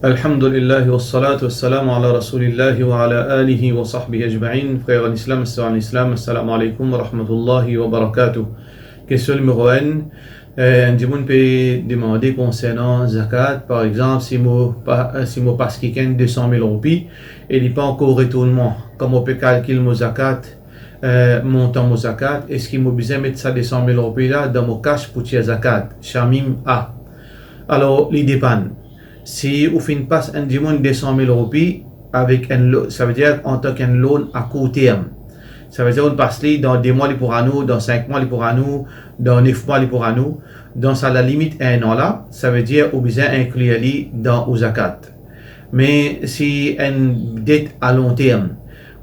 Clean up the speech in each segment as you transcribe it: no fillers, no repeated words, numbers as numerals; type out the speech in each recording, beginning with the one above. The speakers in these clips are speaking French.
Alhamdulillah wa salatu wa salam ala rasulillahi wa ala alihi wa sahbihi ajma'in. Frères en islam, assalamu alaikum wa rahmatullahi wa barakatuh. Question numéro 1. Un dimoun peut demander concernant zakat, par exemple, si moi passe quelqu'un 200 000 roupies et il n'est pas encore retournement, comment on peut calculer mon zakat, montant mon zakat, est-ce qu'il m'a besoin de mettre ça 200 000 roupies là dans mon cash pour tirer zakat? Shamim A. Alors, il dépend. Si vous faites passe un dimoun 200 000 roupies avec un loan, ça veut dire en tant qu'un loan à court terme. Ça veut dire on passe dans 2 mois pour nous, dans 5 mois pour nous, dans 9 mois pour nous. Dans ça la limite 1 an là, ça veut dire au besoin inclure dans au zakat. Mais si une dette à long terme,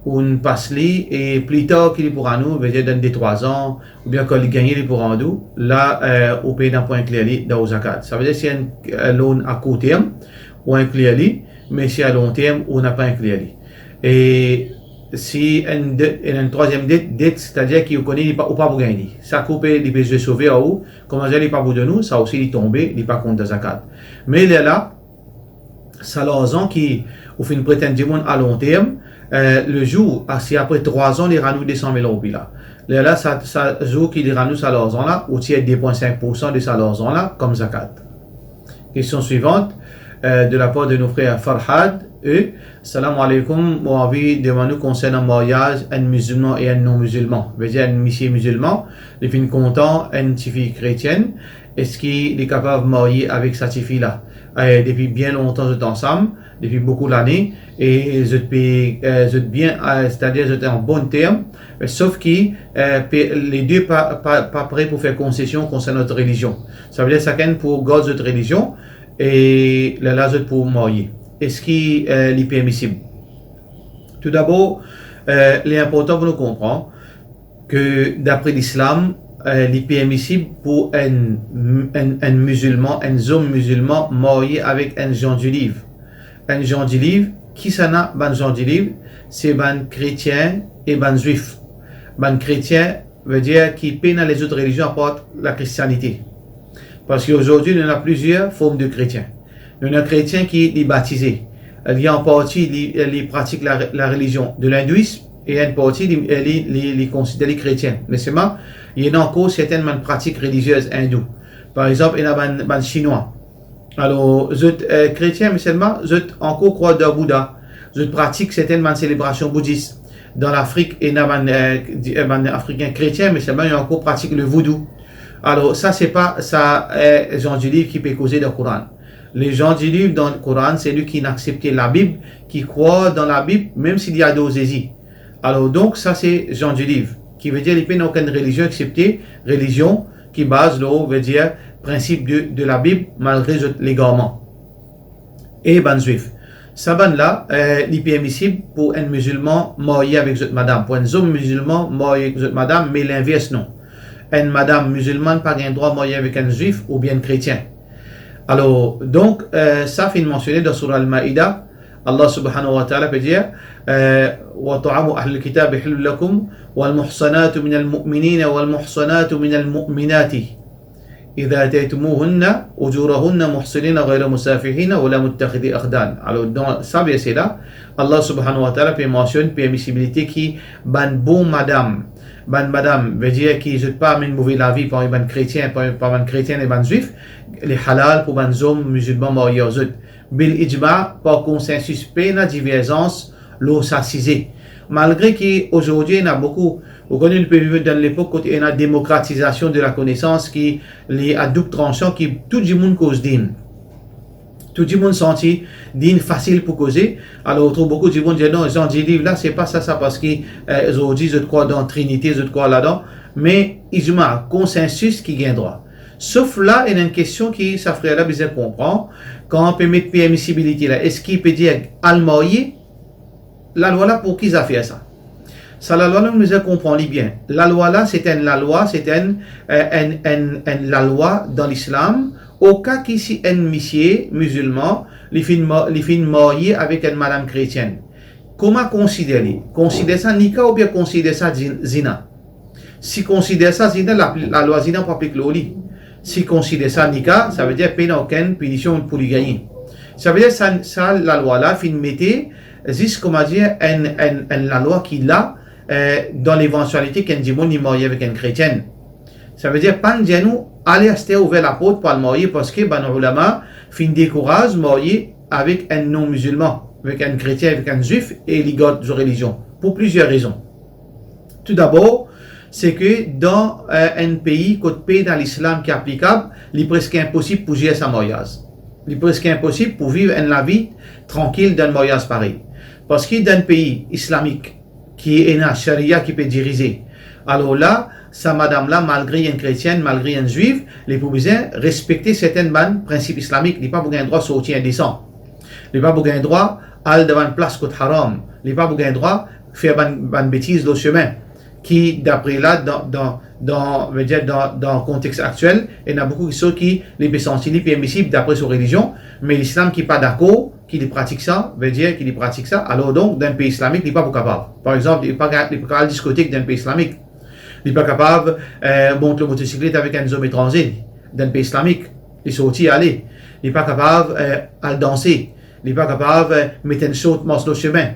on passe et plus tard qu'il est pour nous, veut dire dans des 3 ans, ou bien quand il gagne pour nous, là, on paye d'un point inclure dans au zakat. Ça veut dire si un loan à court terme, on inclure mais si à long terme, on n'a pas inclure. Et si une troisième dette, c'est-à-dire qu'il connaît pas ou pas pour gagner. Ça coupe les besoins sauver à où, comment dire, il pas de nous, ça aussi il tombe, il pas compte de zakat. Mais il est là, ça l'argent qui, au fin prétend à long terme, le jour, si après 3 ans, il ranoue 200 000 roupies là. Là, ça joue qu'il ranoue ça l'argent là, ou tiers 2,5% de ça l'argent là, comme zakat. Question suivante, de la part de nos frères Farhad. Salam alaikum, moi envie de demander concernant le mariage un musulman et un non-musulman. Je veux dire un monsieur musulman, il finit content, une fille chrétienne, est-ce qu'il est capable de marier avec cette fille-là? Depuis bien longtemps, vous êtes ensemble, depuis beaucoup d'années, et vous êtes bien, c'est-à-dire vous êtes en bon terme, sauf que les deux pas prêts pour faire concession concernant notre religion. Ça veut dire chacun pour garder notre religion et là vous êtes pour marier. Est-ce qu'il est permissible? Tout d'abord, il est important pour nous comprendre que d'après l'islam, il est permissible pour un musulman, un homme musulman marié avec un Jean du livre. Un Jean du livre, qui ça n'a ban Jean du livre? C'est ban chrétien et ban juif. Ban chrétien veut dire qui peine les autres religions à part la christianité. Parce qu'aujourd'hui, il y en a plusieurs formes de chrétiens. Il y en a un chrétien qui est baptisé. Il y a en partie, il pratique la religion de l'hindouisme et une partie, il considère les chrétiens. Mais c'est moi, il y en a encore certaines pratiques religieuses hindoues. Par exemple, il y en a des chinois. Alors, les chrétiens musulmans, ils encore croient dans Bouddha. Ils pratiquent certaines célébrations bouddhistes. Dans l'Afrique, il y a des Africains chrétiens musulmans, ils encore pratiquent le vaudou. Alors, ça, c'est pas ça, Jean du livre qui peut causer dans le Coran. Les gens du livre dans le Coran, c'est lui qui n'accepte la Bible, qui croit dans la Bible, même s'il y a des hésies. Alors, donc, ça, c'est Jean du livre, qui veut dire qu'il n'y a aucune religion acceptée, religion qui base, là, veut dire, principe de la Bible, malgré les garments. Et ban juif. Ça, ban là, il est permissible pour un musulman marié avec cette madame. Pour un homme musulman marié avec cette madame, mais l'inverse, non. Une madame musulmane n'a pas le droit de marier avec un juif ou bien un chrétien. Alors, donc, ça fait mentionner dans Surah Al-Ma'idah, Allah subhanahu wa ta'ala peut dire وَطَعَمُ أَهْلِ الْكِتَابِ حِلٌّ لَكُمْ وَالْمُحْصَنَاتُ مِنَ الْمُؤْمِنِينَ وَالْمُحْصَنَاتُ مِنَ الْمُؤْمِنَاتِ إِذَا أَتَيْتُمُوهُنَّ أُجُورَهُنَّ مُحْصِنِينَ غَيْرَ مُسَافِحِينَ وَلَا مُتَّخِذِي أَخْدَانٍ. Alors, dans ça, bien c'est là, Allah subhanahu wa ta'ala peut mentionner permissibilité qui ban bon madame. Ban madame veut dire qu'ils ne pas une mauvaise la vie par un chrétien, par un chrétien et un juif, les halal pour un homme musulman marié aux autres. Bil ijma, par consensus, peine divergence, l'eau s'assisé. Malgré qu'aujourd'hui, il y a beaucoup, vous connaissez le pays dans l'époque où il y a une démocratisation de la connaissance qui est à double tranchant, qui tout le monde cause d'in. Tout le monde sentit d'in facile pour causer. Alors, on trouve beaucoup de gens qui disent non, Jean du livre là, c'est pas ça, parce qu'aujourd'hui, je crois dans la Trinité, je crois là-dedans. Mais, ijma, consensus qui gagne droit. Sauf là, il y a une question qui, ça ferait là, besoin de comprendre. Quand on peut mettre permissibilité là, est-ce qu'il peut dire al-marié? La loi là, pour qui ça fait ça? Ça, la loi là, nous comprend bien. La loi là, la loi dans l'islam. Au cas qu'ici un monsieur musulman, il finit marié avec une madame chrétienne. Comment considérer? Considérer ça nika ou bien considérer ça zina? Si considérer ça zina, la loi zina pas applique le lit. Si considérer ça nika, ça veut dire qu'il n'y a aucune punition pour y gagner. Ça veut dire ça la loi là, fin mettait, juste comment dire, la loi qu'il a dans l'éventualité qu'un démon est marié avec une chrétienne. Ça veut dire, pas nous aller à ouvrir la porte pour le marier parce que, ben, ulama, fin décourage marier avec un non-musulman, avec un chrétien, avec un juif et les gars de religion, pour plusieurs raisons. Tout d'abord, c'est que dans un pays, côté pays dans l'islam qui est applicable, il est presque impossible pour gérer sa mariage. Il est presque impossible pour vivre une vie tranquille d'un mariage pareil. Parce que dans un pays islamique qui est un charia qui peut diriger, alors là, sa madame-là, malgré une chrétienne, malgré une juive, les besoin respecter certains principes islamiques. Il n'a pas besoin de droit de sortir indécent. Il n'a pas besoin de droit d'aller devant une place côté haram. Il n'a pas besoin de droit de faire une bêtise dans le chemin. Qui, d'après là, dans le contexte actuel, il y a beaucoup de choses qui les sentent permissibles d'après sa religion, mais l'islam qui n'est pas d'accord, qui les pratique ça, veut dire qu'il pratique ça, alors donc, dans un pays islamique, il n'est pas capable. Par exemple, il n'est pas capable de discothèque dans un pays islamique. Il n'est pas capable de monter le motocyclette avec un homme étranger dans un pays islamique. Il est sorti aller. Il n'est pas capable de danser. Il n'est pas capable de mettre une saute dans le chemin.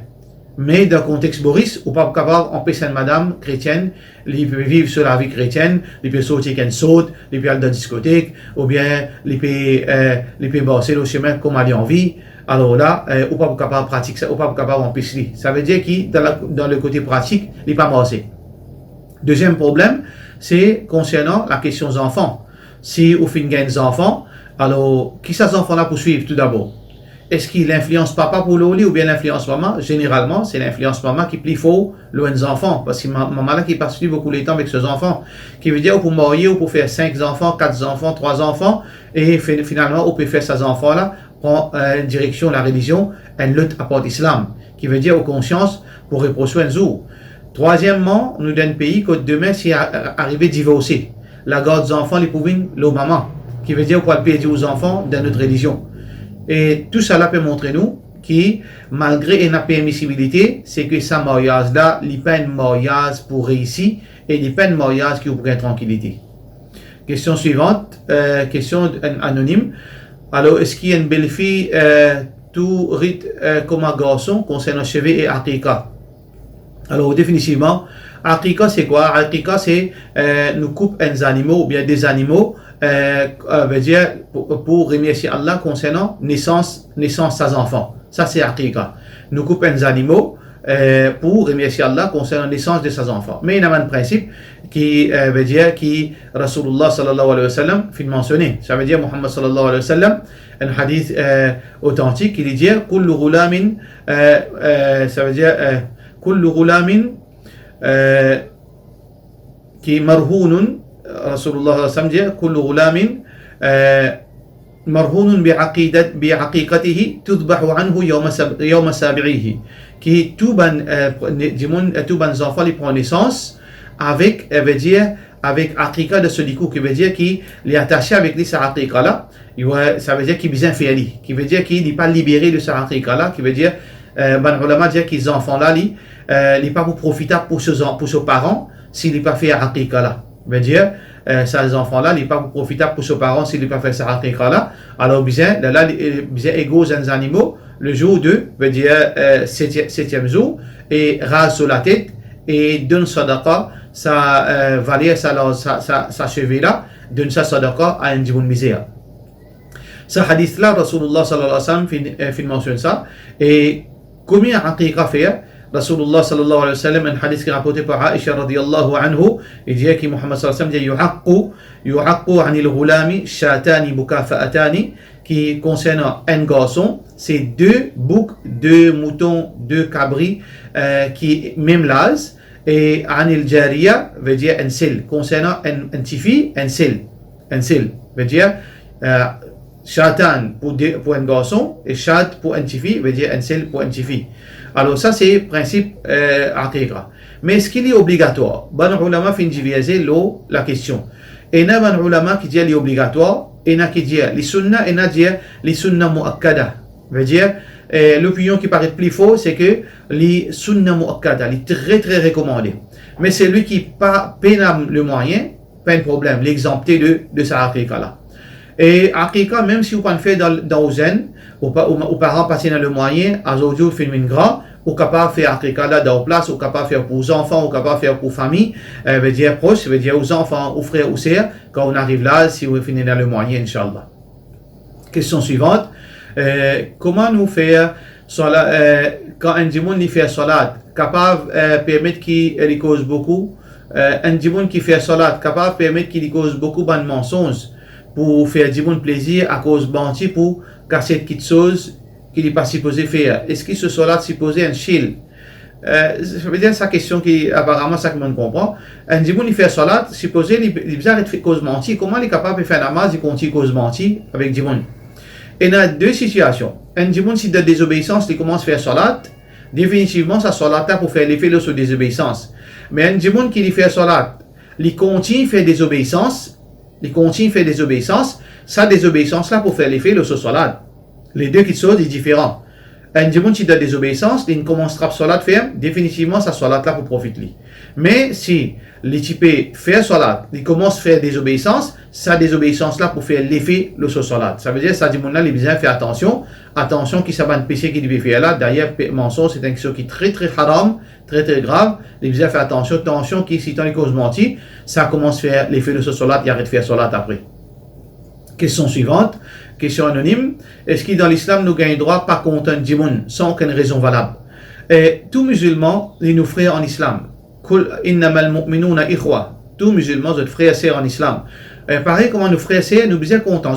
Mais dans le contexte Boris, on n'est pas capable d'empêcher une madame chrétienne, il peut vivre sur la vie chrétienne, il peut sortir avec une saute, il peut aller dans la discothèque, ou bien il peut passer le chemin comme il a envie. Alors là, on n'est pas capable de pratiquer ça, on n'est pas capable d'empêcher. Ça veut dire que dans le côté pratique, il n'est pas marché. Deuxième problème, c'est concernant la question des enfants. Si on fait des enfants, alors qui sont ces enfants-là pour suivre tout d'abord? Est-ce qu'il influence papa pour l'oli ou bien l'influence maman? Généralement, c'est l'influence maman qui plie faux loin des enfants. Parce que maman là qui passe beaucoup de temps avec ses enfants. Qui veut dire, pour marier, ou pour faire 5 enfants, 4 enfants, 3 enfants, et finalement, on peut faire ces enfants-là, prendre direction la religion, une lutte à part l'islam. Qui veut dire, aux consciences, pour reprocher un jour. Troisièmement, nous dans un pays que demain, si arrivé divorcé, la garde des enfants, les pouvines, le maman. Qui veut dire, quoi payer aux enfants dans notre religion. Et tout cela peut montrer nous que malgré une permissibilité, c'est que ce mariage-là, il n'est pas un mariage pour réussir et il n'est pas un mariage qui vous prend tranquillité. Question suivante, question anonyme. Alors, est-ce qu'il y a une belle fille tout rite comme un garçon concernant cheveux et aqiqa? Alors, définitivement, aqiqa c'est quoi? Aqiqa c'est nous coupe des animaux ou bien des animaux veut dire pour remercier Allah concernant naissance des enfants. Ça c'est aqiqa. Nous coupons des animaux pour remercier Allah concernant la naissance de ses enfants. Mais il y a un principe qui veut dire qui Rasulullah sallallahu alayhi wa sallam fait mentionner. Ça veut dire Muhammad sallallahu alayhi wa sallam, un hadith authentique, il dit kullu ghulamin, ça veut dire kullu ghulamin qui marhounun. Rasulullah sallam dit kullu ghulamin marhounun bi'aqiqatihi tudbahu anhu yawma sabi'ihi. Qui tout ban enfants ils prennent naissance avec veut dire avec aqiqa de celui qui veut dire qu'il est attaché avec lui sa aqiqa là, ça veut dire qu'il est bien fait ali, qui veut dire qu'il n'est pas libéré de sa aqiqa là, qui veut dire ban ulama dire qu'ils enfants là il n'est pas profitable pour ses parents s'il n'est pas fait aqiqa là. Veut dire ces enfants là il n'est pas profitable pour ses parents s'il n'est pas fait sa aqiqa là. Alors bien là bien égaux aux animaux. Le jour 2 veut dire septième jour et rase sur la tête et donne sadaqa sa valère sa cheville là, donne sa sadaqa à un djibun misère. Ce hadith là Rasulullah sallallahu alayhi wa sallam fait mention ça. Et combien aqiqa faire? Rasulullah sallallahu alayhi wa sallam, un hadith qui est rapporté par Aisha radiyallahu anhu, il dit que Muhammad sallallahu alayhi wa sallam dit yuhaqqu anil ghulami shatani mukafa'atani, qui concerne un garçon, c'est 2 boucs, 2 moutons, 2 cabris qui même l'âge, et anil jariya veut dire un sel, concernant un petit fille, un sel veut dire shatan pour un garçon et shat pour un petit fille veut dire un sel pour un petit fille. Alors ça c'est le principe aqiqa. Mais est-ce qu'il est obligatoire? Ban ulama fin diviser la question. Et il y a ban ulama qui dit qu'il est obligatoire. Il y a qui dit les sunna, il y a qui dit les sunna muakkada. Veut dire l'opinion qui paraît plus fort, c'est que les sunna muakkada, les très très recommandés. Mais c'est lui qui pas peine le moyen, pas de problème, l'exempter de sa aqiqa là. Et aqiqa, même si vous ne faites dans le zen, ou parents passer dans le moyen, à aujourd'hui, fait une grand, ou capable de faire aqiqa là dans la place, ou capable de faire pour les enfants, ou capable de faire pour la famille, veut dire proche, veut dire aux enfants, aux frères, aux sœurs, quand on arrive là, si vous finissez dans le moyen, Inch'Allah. Question suivante. Comment nous faire quand un djimoun fait salat, capable de permettre qu'il cause beaucoup, un djimoun qui fait salat, capable de permettre qu'il cause beaucoup de mensonges pour faire djimoun plaisir à cause banti pour casser de petites choses qu'il n'est pas supposé faire. Est-ce que ce salat supposé un chill? Ça veut dire sa question qui apparemment ça que monde comprend. Un djimoun il fait salat, supposé il bizarre de faire cause menti. Comment il est capable de faire namaz, il continue cause menti avec djimoun? Et il y a deux situations. Un djimoun, si de désobéissance, il commence à faire salat, définitivement, sa salat là pour faire l'effet de sa désobéissance. Mais un djimoun qui fait salat, il continue à faire désobéissance, sa désobéissance là pour faire l'effet de sa salat. Les deux qui sont différents. Un djimoun qui donne désobéissance, il commence à salat faire, définitivement, sa salat là pour profiter. Mais si les types fait salat, il commence à faire désobéissance, sa désobéissance là pour faire l'effet le salat. Ça veut dire ça dit mon là, il besoin faire attention qui ça va un péché qui devait faire là. D'ailleurs mensonge c'est une question qui est très très haram, très très grave. Il besoin faire attention qui si tant les causes menti, ça commence à faire l'effet de salat, il arrête de faire salat après. Question suivante, question anonyme. Est-ce que dans l'islam nous gagnons droit par contre un djimoun sans aucune raison valable? Et tout musulman, les nous frères en islam. Innamal mu'minuna ikhwa. Tous musulmans, notre frères et sœurs en islam. Pareil, comment nos frères et sœurs, nous bien contents.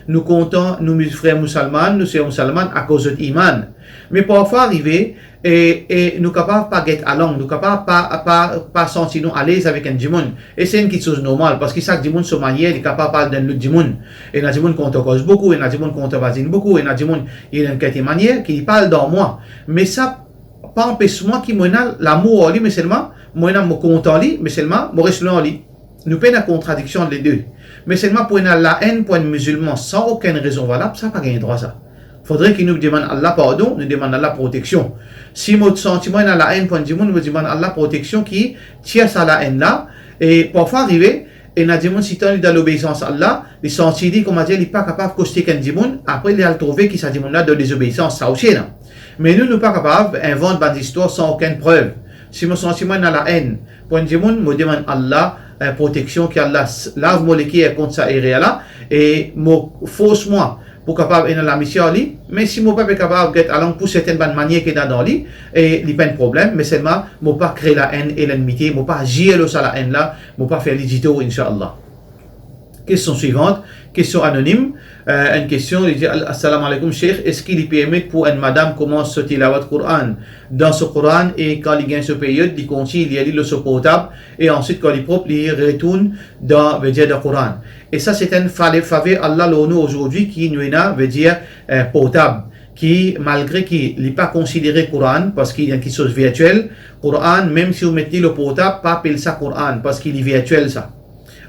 Nous comptons, nous frères musulmans, nous sœurs musulmanes à cause de l'iman. Mais parfois arriver, et nous capables pas get along, nous capables pas sentir nous à l'aise avec un djimoun. Et c'est une chose normale, parce que chaque djimoun se marie, il est capable de parler d'un autre djimoun. Et un djimoun compte cause beaucoup, et un djimoun compte vasine beaucoup, et un djimoun, il a une qualité manière qui parle dans moi. Mais ça, pas empêche moi qui m'en a l'amour en lui, mais seulement, moi, je compte en lui, mais seulement, je reste en lui. Nous payons la contradiction les deux. Mais seulement pour la haine pour un musulman sans aucune raison valable, ça n'a pas gagné droit ça. Il faudrait qu'il nous demande Allah pardon, nous demande Allah protection. Si notre sentiment est la haine pour un musulman, nous demandons Allah protection qui tire ça la haine là. Et parfois arriver, et nous demandons si tant dans l'obéissance à Allah, les sentis dit comment dire, il n'est pas capable de coster qu'un musulman, après il a trouvé qu'il s'agit là de désobéissance, ça aussi là. Mais nous ne sommes pas capables d'inventer des histoires sans aucune preuve. Si mon sentiment est la haine, pour un djimoun, me demande Allah protection, qu'Allah lave mon équipe contre ça et là, et me force moi pour capable de la mission ali, mais si mon peuple est capable de aller pour certaines bonnes manières qu'il y a dans lui, et il n'y a pas de problème, mais seulement, ne pas créer la haine et l'ennemité, ne pas agir sur la haine là, ne pas faire l'idito, Inch'Allah. Question suivante, question anonyme. Une question, il dit Assalamu alaikum, Cheikh, est-ce qu'il permet pour une madame commence à tilawat Coran dans ce Coran et quand il gagne ce période, il continue, il lit le portable et ensuite quand il est propre, il retourne dans le Coran. Et ça, c'est un faveur Allah l'onu aujourd'hui qui nous a, veut dire, portable. Qui, malgré qu'il n'est pas considéré Coran, parce qu'il y a quelque chose virtuel, Coran, même si vous mettez le portable, pas appeler ça Coran, parce qu'il est virtuel ça.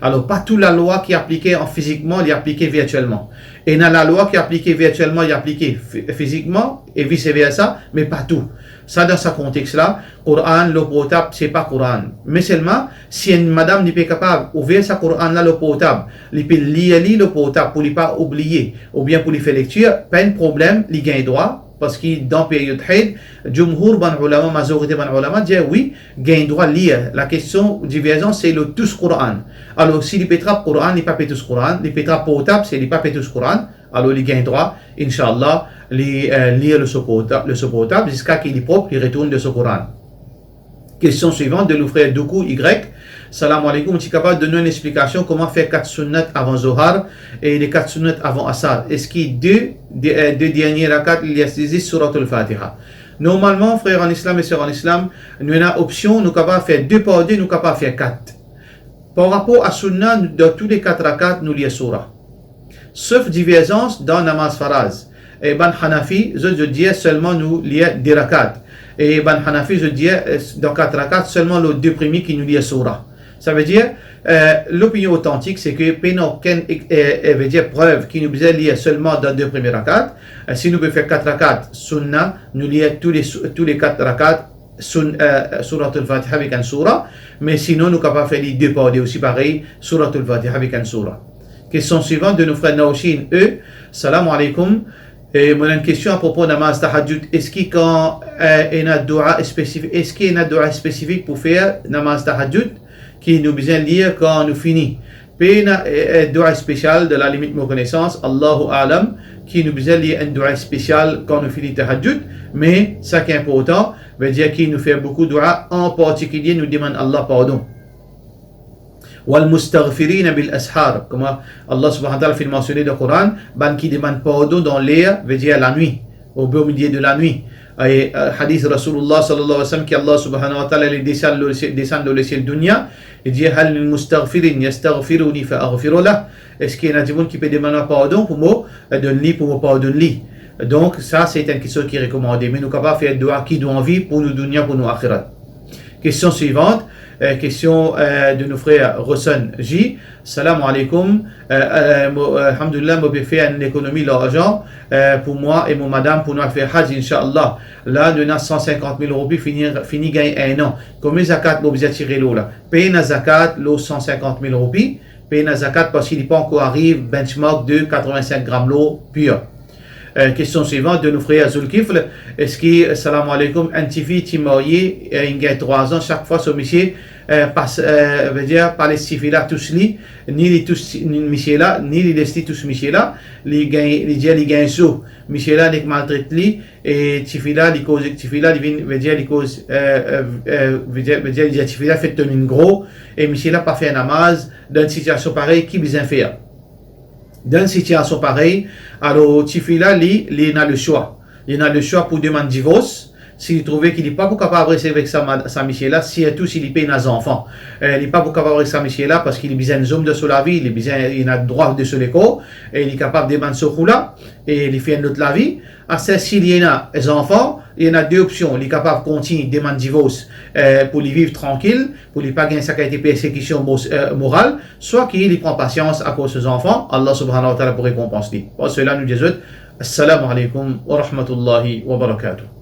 Alors, pas toute la loi qui est appliquée en physiquement, elle est appliquée virtuellement. Et dans la loi qui est appliquée virtuellement, elle est appliquée physiquement, et vice-versa, mais pas tout. Ça, dans ce contexte-là, Coran, le portable, c'est pas Coran. Mais seulement, si une madame n'est pas capable d'ouvrir sa Coran-là, le portable, elle peut lire le portable pour ne pas oublier, ou bien pour lui faire lecture, pas de problème, il gagne droit. Parce que dans la période Haïd, Jumhur ban ulama, majorité ban ulama, dit oui, gagne droit de lire. La question divergence, c'est le tous Coran. Alors, si il pétra Coran, il n'est pas tous Coran. Il pétra portable, c'est il n'est pas tous Coran. Alors, il gagne droit, Inch'Allah, lire le portable jusqu'à qu'il est propre, il retourne de ce Coran. Question suivante de l'ouvrier Doukou Y. Salam alaikum, tu es capable de donner une explication comment faire 4 sunnats avant Zohar et les 4 sunnats avant Asar. Est-ce qu'il y a deux derniers rakats, il y a saisi surat al-Fatiha? Normalement, frères en islam et sœurs en islam, nous avons option, nous sommes capables de faire 2 par 2, nous sommes capables de faire 4. Par rapport à sunnat, dans tous les 4 rakats, nous lisons surah. Sauf divergence dans namaz faraz. Et Ban Hanafi, je dis seulement nous lisons 2 rakats. Et Ban Hanafi, je dis dans 4 rakats, seulement les 2 premiers qui nous lisent surah. Ça veut dire, l'opinion authentique, c'est que il n'y a aucune preuve qui nous dit lire seulement dans 2 premiers rakats. Si nous pouvons faire 4 rakats sunnah, nous lisons tous les 4 rakats surat al-Fatiha avec un surah. Mais sinon, nous sommes capables de faire les 2 par 2 aussi pareil, surat al-Fatiha avec un surah. Question suivante de nos frères Naoshin, eux. Salam alaikum. Et moi, une question à propos de namaz tahajjud. Est-ce qu'il y a un dua spécifique, pour faire namaz tahajjud qui nous besoin de lire quand nous finissons? Puis un dua spécial de la limite de nos connaissances, Allahu A'lam, qui nous besoin de lire un dua spécial quand nous finissons tahajjud. Mais ça qui est important, veut dire qu'il nous fait beaucoup de dua, en particulier nous demande Allah pardon. والمستغفرين بالأسحار, comme Allah subhanahu wa ta'ala fait mentionner dans le Coran, ban qui demande pardon dans l'air, veut dire la nuit, au beau milieu de la nuit. Et hadith Rasulullah sallallahu alayhi wa sallam, qui Allah subhanahu wa ta'ala descend dans le ciel dunya, il dit hal mustaghfirin yastaghfiruni fa aghfiru lah. Est-ce qu'il y a des gens qui peut demander pardon pour moi, donne-lui pour moi pardonne-lui. Donc ça c'est une question qui est recommandée, mais nous sommes capables de faire dua qui doit envie pour nous dunya, pour nous akhirat. Question suivante. Question de nos frères Rossan J. Salam alaikum. Alhamdulillah, je peux faire une économie d'argent pour moi et mon madame pour nous faire Hajj, Inch'Allah. Là, nous avons 150 000 roupies, fini gagner un an. Combien de zakat vous avez tiré l'eau là? Payez la zakat, l'eau 150 000 roupies. Payez la zakat parce qu'il n'est pas encore arrivé, benchmark de 85 grammes l'eau pure. Question suivante de nos frères Zulkifl. Est-ce que, salam alaikum, un petit fille qui est marié, il a 3 ans, chaque fois ce monsieur veut dire, par les filles-là, tous les, ni les tous monsieur-là, ni les laissés tous monsieur-là, les gagnent sous. Monsieur-là, les maltraite lui, et Tifila, les causes, Tifila, veut dire, les causes, veut dire, les Tifila fait tenir gros, et monsieur-là pas fait un namaz, dans une situation pareille, qui besoin faire? Dans une situation pareille, alors Tifila, il a le choix. Il a le choix pour demander divorce. S'il trouvait qu'il n'est pas capable de rester avec sa Michel-là, si tout s'il paye nos enfants. Il n'est pas capable de rester avec sa Michel-là parce qu'il est besoin d'hommes de la vie, il a le droit de se l'écho, et il est capable de demander ce coup-là, et il fait une autre la vie. S'il y a des enfants, il y en a 2 options. Il est capable de continuer de demander divorce pour les vivre tranquille, pour ne pas gagner sa qualité de persécution morale, soit qu'il prend patience à cause de ses enfants. Allah subhanahu wa ta'ala pour récompenser. Pour cela, nous disons, Assalamu alaikum wa rahmatullahi wa barakatuh.